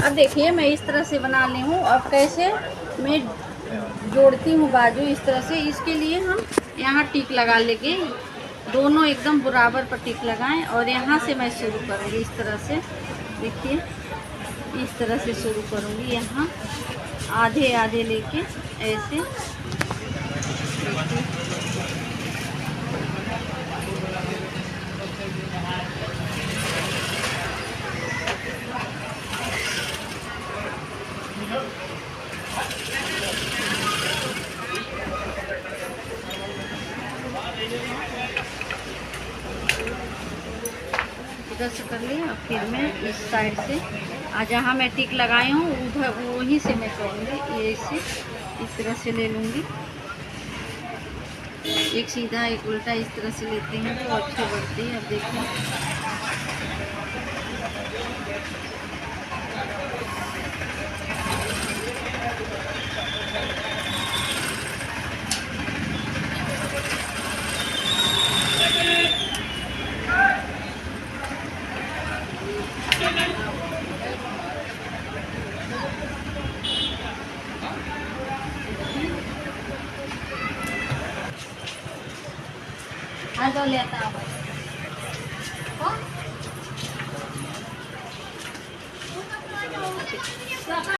अब देखिए मैं इस तरह से बना ली हूँ। अब कैसे मैं जोड़ती हूँ बाजू इस तरह से। इसके लिए हम यहाँ टिक लगा लेंगे, दोनों एकदम बराबर पर टिक लगाएं। और यहाँ से मैं शुरू करूँगी इस तरह से, देखिए इस तरह से शुरू करूँगी। यहाँ आधे आधे लेके ऐसे, देखिए इधर से कर लिया। और फिर मैं इस साइड से जहाँ मैं टिक लगाई हूँ उधर वहीं से मैं करूँगी। ये इसे इस तरह से ले लूँगी, एक सीधा एक उल्टा इस तरह से लेते हैं तो अच्छी बढ़ती है। अब देखिए तो लेता हूँ।